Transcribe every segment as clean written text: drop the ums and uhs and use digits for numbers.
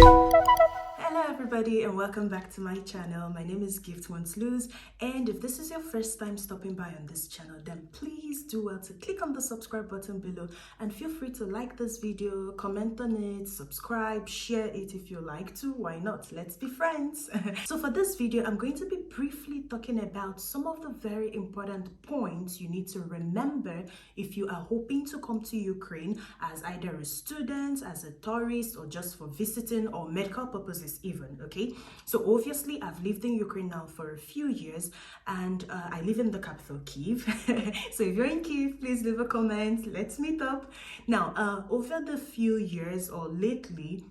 Hello everybody and welcome back to my channel. My name is Giftwontlose, and if this is your first time stopping by on this channel, then please do well to click on the subscribe button below and feel free to like this video, comment on it, subscribe, share it if you like to. Why not? Let's be friends. So for this video, I'm going to be briefly talking about some of the very important points you need to remember if you are hoping to come to Ukraine as either a student, as a tourist, or just for visiting or medical purposes even. Okay, so obviously I've lived in Ukraine now for a few years, and I live in the capital, Kyiv. So if you're in Kyiv, please leave a comment, let's meet up. Now over the few years or lately,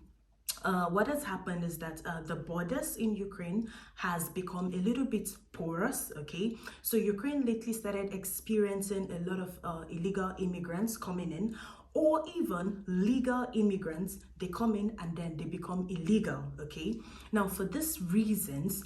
what has happened is that the borders in Ukraine has become a little bit porous. Okay, so Ukraine lately started experiencing a lot of illegal immigrants coming in, or even legal immigrants. They come in and then they become illegal. Okay, now for these reasons,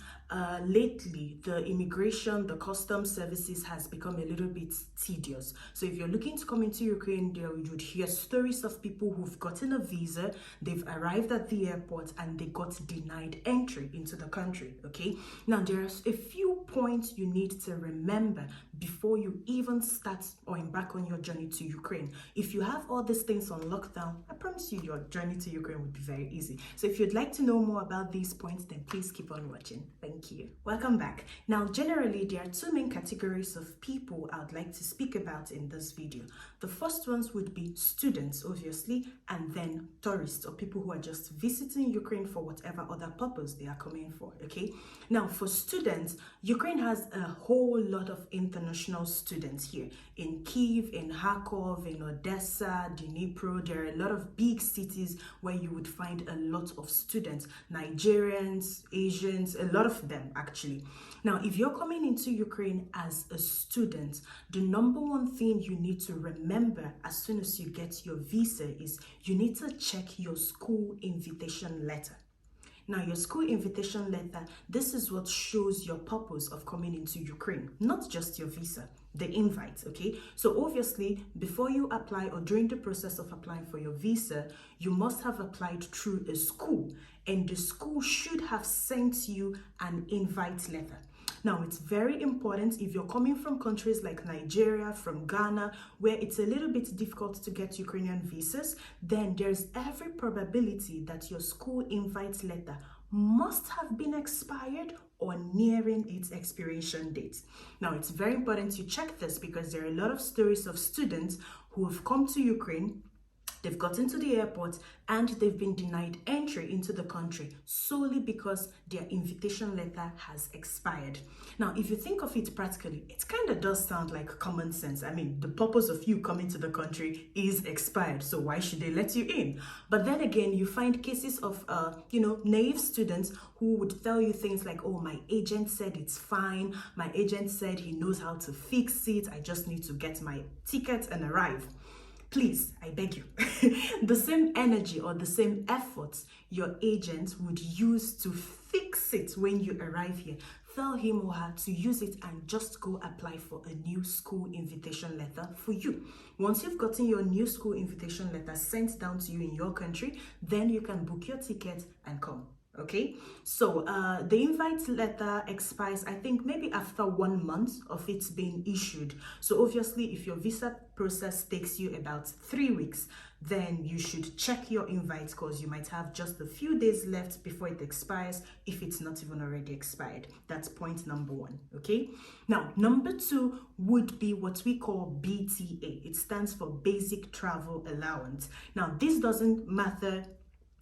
lately the immigration, the customs services has become a little bit tedious. So if you're looking to come into Ukraine, you'd hear stories of people who've gotten a visa, they've arrived at the airport and they got denied entry into the country. Okay, now there's a few points you need to remember before you even start or embark on your journey to Ukraine. If you have all these things on lockdown, I promise you your journey to Ukraine would be very easy. So if you'd like to know more about these points, then please keep on watching. Thank you. Welcome back. Now, generally, there are two main categories of people I would like to speak about in this video. The first ones would be students, obviously, and then tourists or people who are just visiting Ukraine for whatever other purpose they are coming for. Okay. Now, for students, Ukraine has a whole lot of international students here in Kyiv, in Kharkov, in Odessa, Dnipro. There are a lot of big cities where you would find a lot of students, Nigerians, Asians, a lot of them actually. Now, if you're coming into Ukraine as a student, the number one thing you need to remember as soon as you get your visa is you need to check your school invitation letter. Now, your school invitation letter, this is what shows your purpose of coming into Ukraine, not just your visa, the invite. Okay, so obviously before you apply or during the process of applying for your visa, you must have applied through a school, and the school should have sent you an invite letter. Now, it's very important if you're coming from countries like Nigeria, from Ghana, where it's a little bit difficult to get Ukrainian visas, then there's every probability that your school invite letter must have been expired or nearing its expiration date. Now, it's very important you check this because there are a lot of stories of students who have come to Ukraine. They've gotten to the airport and they've been denied entry into the country solely because their invitation letter has expired. Now, if you think of it practically, it kind of does sound like common sense. I mean, the purpose of you coming to the country is expired, so why should they let you in? But then again, you find cases of, naive students who would tell you things like, oh, my agent said it's fine. My agent said he knows how to fix it. I just need to get my ticket and arrive. Please, I beg you, the same energy or the same efforts your agent would use to fix it when you arrive here, tell him or her to use it and just go apply for a new school invitation letter for you. Once you've gotten your new school invitation letter sent down to you in your country, then you can book your ticket and come. Okay, so the invite letter expires, I think, maybe after 1 month of it being issued. So obviously, if your visa process takes you about 3 weeks, then you should check your invite because you might have just a few days left before it expires, if it's not even already expired. That's point number one. Okay, now number two would be what we call BTA. It stands for Basic Travel Allowance. Now, this doesn't matter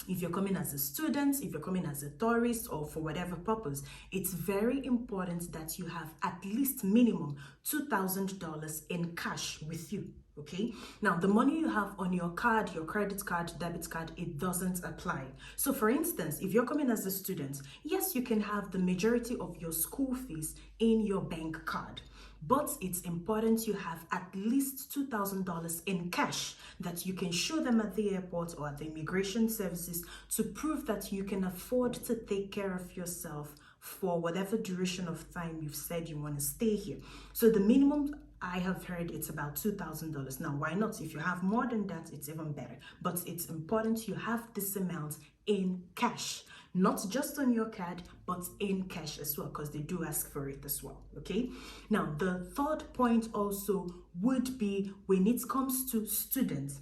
if you're coming as a student, if you're coming as a tourist, or for whatever purpose. It's very important that you have at least minimum $2,000 in cash with you. Okay, now the money you have on your card, your credit card, debit card, it doesn't apply. So for instance, if you're coming as a student, yes, you can have the majority of your school fees in your bank card, but it's important you have at least $2,000 in cash that you can show them at the airport or at the immigration services to prove that you can afford to take care of yourself for whatever duration of time you've said you want to stay here. So the minimum I have heard it's about $2,000. Now, why not? If you have more than that, it's even better. But it's important you have this amount in cash, not just on your card, but in cash as well, because they do ask for it as well. Okay. Now, the third point also would be when it comes to students.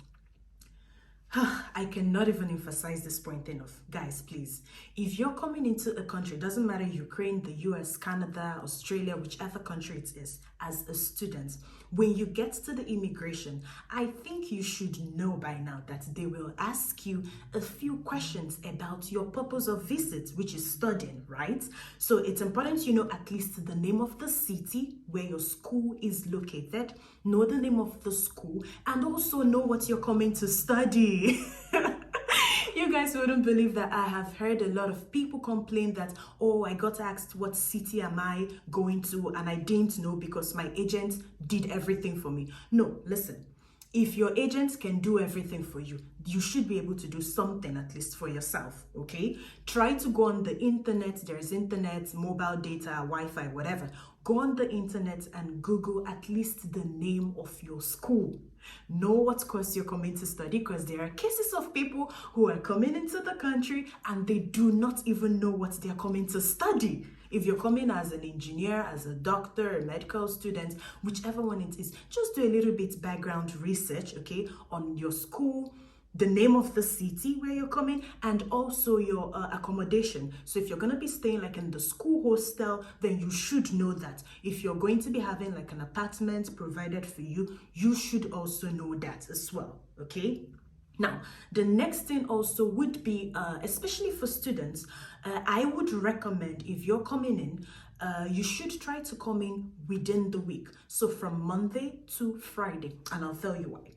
I cannot even emphasize this point enough. Guys, please, if you're coming into a country, doesn't matter, Ukraine, the US, Canada, Australia, whichever country it is, as a student, when you get to the immigration, I think you should know by now that they will ask you a few questions about your purpose of visit, which is studying, right? So it's important you know at least the name of the city where your school is located, know the name of the school, and also know what you're coming to study. You guys wouldn't believe that I have heard a lot of people complain that, oh, I got asked what city am I going to and I didn't know because my agent did everything for me. No, listen. If your agent can do everything for you, you should be able to do something at least for yourself, okay? Try to go on the internet. There's internet, mobile data, Wi-Fi, whatever. Go on the internet and Google at least the name of your school. Know what course you're coming to study, because there are cases of people who are coming into the country and they do not even know what they're coming to study. If you're coming as an engineer, as a doctor, a medical student, whichever one it is, just do a little bit background research, okay, on your school, the name of the city where you're coming, and also your accommodation. So if you're going to be staying like in the school hostel, then you should know that. If you're going to be having like an apartment provided for you, you should also know that as well, okay? Now, the next thing also would be, especially for students, I would recommend if you're coming in, you should try to come in within the week. So from Monday to Friday, and I'll tell you why.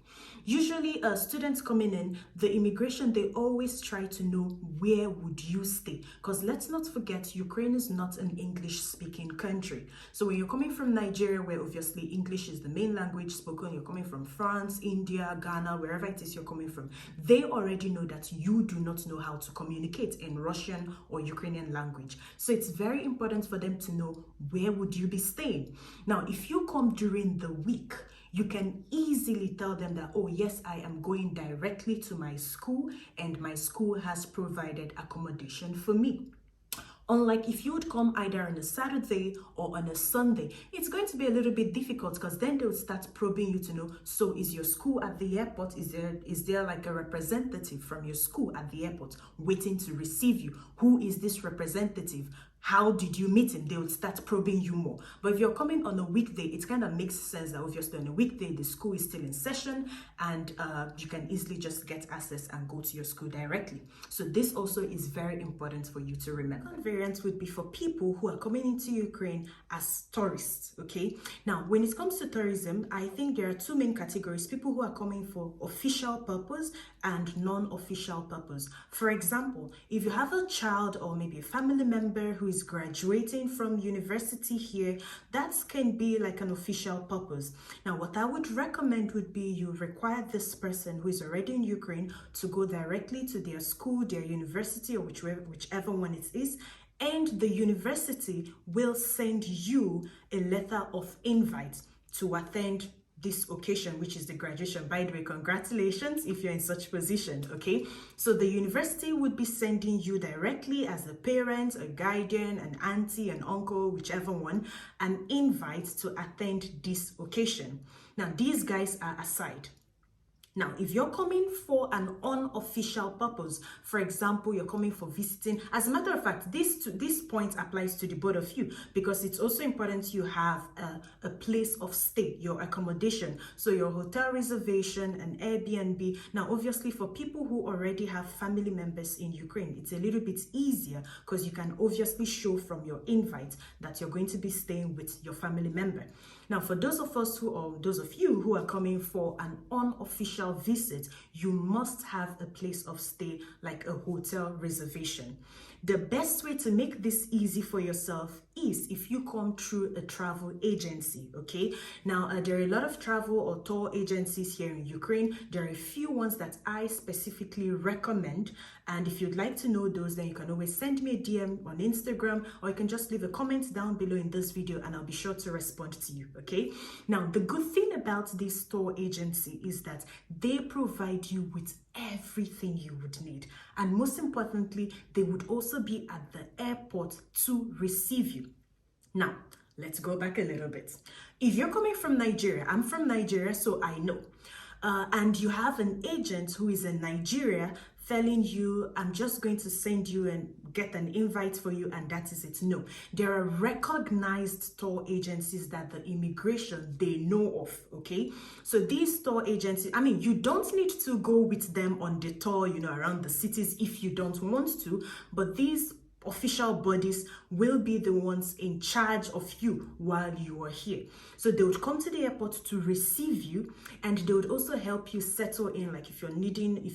Usually students coming in, the immigration, they always try to know where would you stay. Because let's not forget, Ukraine is not an English speaking country. So when you're coming from Nigeria, where obviously English is the main language spoken, you're coming from France, India, Ghana, wherever it is you're coming from, they already know that you do not know how to communicate in Russian or Ukrainian language. So it's very important for them to know where would you be staying. Now, if you come during the week, you can easily tell them that, oh yes, I am going directly to my school and my school has provided accommodation for me. Unlike if you would come either on a Saturday or on a Sunday, it's going to be a little bit difficult, because then they'll start probing you to know, so is your school at the airport? Is there like a representative from your school at the airport waiting to receive you? Who is this representative? How did you meet him? They would start probing you more. But if you're coming on a weekday, it kind of makes sense that obviously on a weekday, the school is still in session and you can easily just get access and go to your school directly. So this also is very important for you to remember. Second variant would be for people who are coming into Ukraine as tourists, okay? Now, when it comes to tourism, I think there are two main categories: people who are coming for official purpose and non-official purpose. For example, if you have a child or maybe a family member who is graduating from university here, that can be like an official purpose. Now, what I would recommend would be you require this person who is already in Ukraine to go directly to their school, their university, or whichever one it is, and the university will send you a letter of invite to attend this occasion, which is the graduation. By the way, congratulations if you're in such position, okay? So the university would be sending you directly as a parent, a guardian, an auntie, an uncle, whichever one, an invite to attend this occasion. Now, these guys are aside. Now, if you're coming for an unofficial purpose, for example, you're coming for visiting, as a matter of fact, this point applies to the both of you, because it's also important you have a place of stay, your accommodation, so your hotel reservation, an Airbnb. Now, obviously, for people who already have family members in Ukraine, it's a little bit easier because you can obviously show from your invite that you're going to be staying with your family member. Now, for those of you who are coming for an unofficial official visit, you must have a place of stay, like a hotel reservation. The best way to make this easy for yourself is if you come through a travel agency, okay? Now, there are a lot of travel or tour agencies here in Ukraine. There are a few ones that I specifically recommend. And if you'd like to know those, then you can always send me a DM on Instagram, or you can just leave a comment down below in this video and I'll be sure to respond to you, okay? Now, the good thing about this tour agency is that they provide you with everything you would need. And most importantly, they would also be at the airport to receive you. Now, let's go back a little bit. If you're coming from Nigeria, I'm from Nigeria, so I know. And you have an agent who is in Nigeria telling you, I'm just going to send you and get an invite for you, and that is it. No, there are recognized tour agencies that the immigration, they know of, okay? So these tour agencies, I mean, you don't need to go with them on the tour, you know, around the cities if you don't want to, but these official bodies will be the ones in charge of you while you are here. So they would come to the airport to receive you, and they would also help you settle in, like if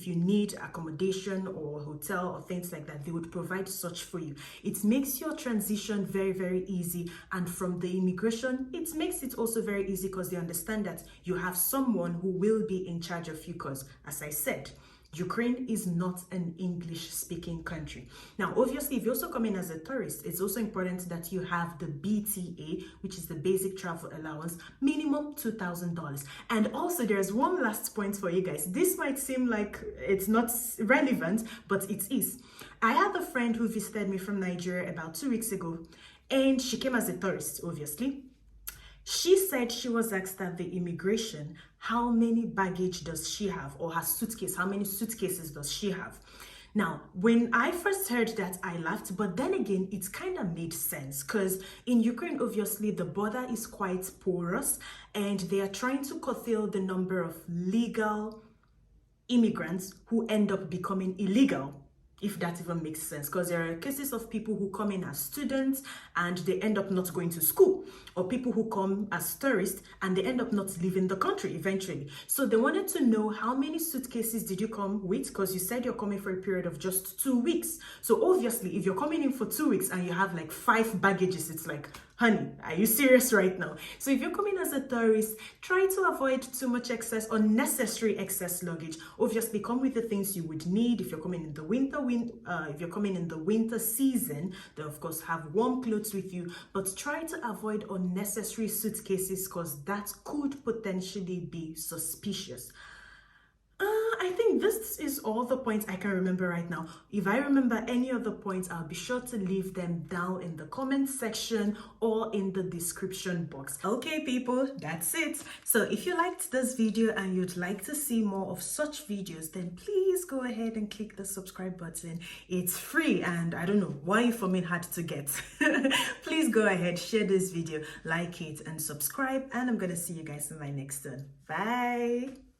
you need accommodation or hotel or things like that, they would provide such for you. It makes your transition very, very easy. And from the immigration, it makes it also very easy because they understand that you have someone who will be in charge of you, because as I said, Ukraine is not an English-speaking country. Now, obviously, if you also come in as a tourist, it's also important that you have the BTA, which is the basic travel allowance, minimum $2,000. And also, there's one last point for you guys. This might seem like it's not relevant, but it is. I had a friend who visited me from Nigeria about 2 weeks ago, and she came as a tourist, obviously. She said she was asked at the immigration, how many baggage does she have, or her suitcase, how many suitcases does she have? Now, when I first heard that, I laughed, but then again, it kind of made sense, because in Ukraine, obviously, the border is quite porous, and they are trying to curtail the number of legal immigrants who end up becoming illegal, if that even makes sense, because there are cases of people who come in as students and they end up not going to school, or people who come as tourists and they end up not leaving the country eventually. So they wanted to know, how many suitcases did you come with, because you said you're coming for a period of just 2 weeks. So obviously, if you're coming in for 2 weeks and you have like 5 baggages, it's like, honey, are you serious right now? So if you're coming as a tourist, try to avoid too much unnecessary excess luggage. Obviously, come with the things you would need. If you're coming in the winter season, then of course have warm clothes with you, but try to avoid unnecessary suitcases, because that could potentially be suspicious. I think this is all the points I can remember right now. If I remember any other points, I'll be sure to leave them down in the comment section or in the description box. Okay, people, that's it. So if you liked this video and you'd like to see more of such videos, then please go ahead and click the subscribe button. It's free, and I don't know why information hard to get. Please go ahead, share this video, like it, and subscribe, and I'm gonna see you guys in my next one. Bye.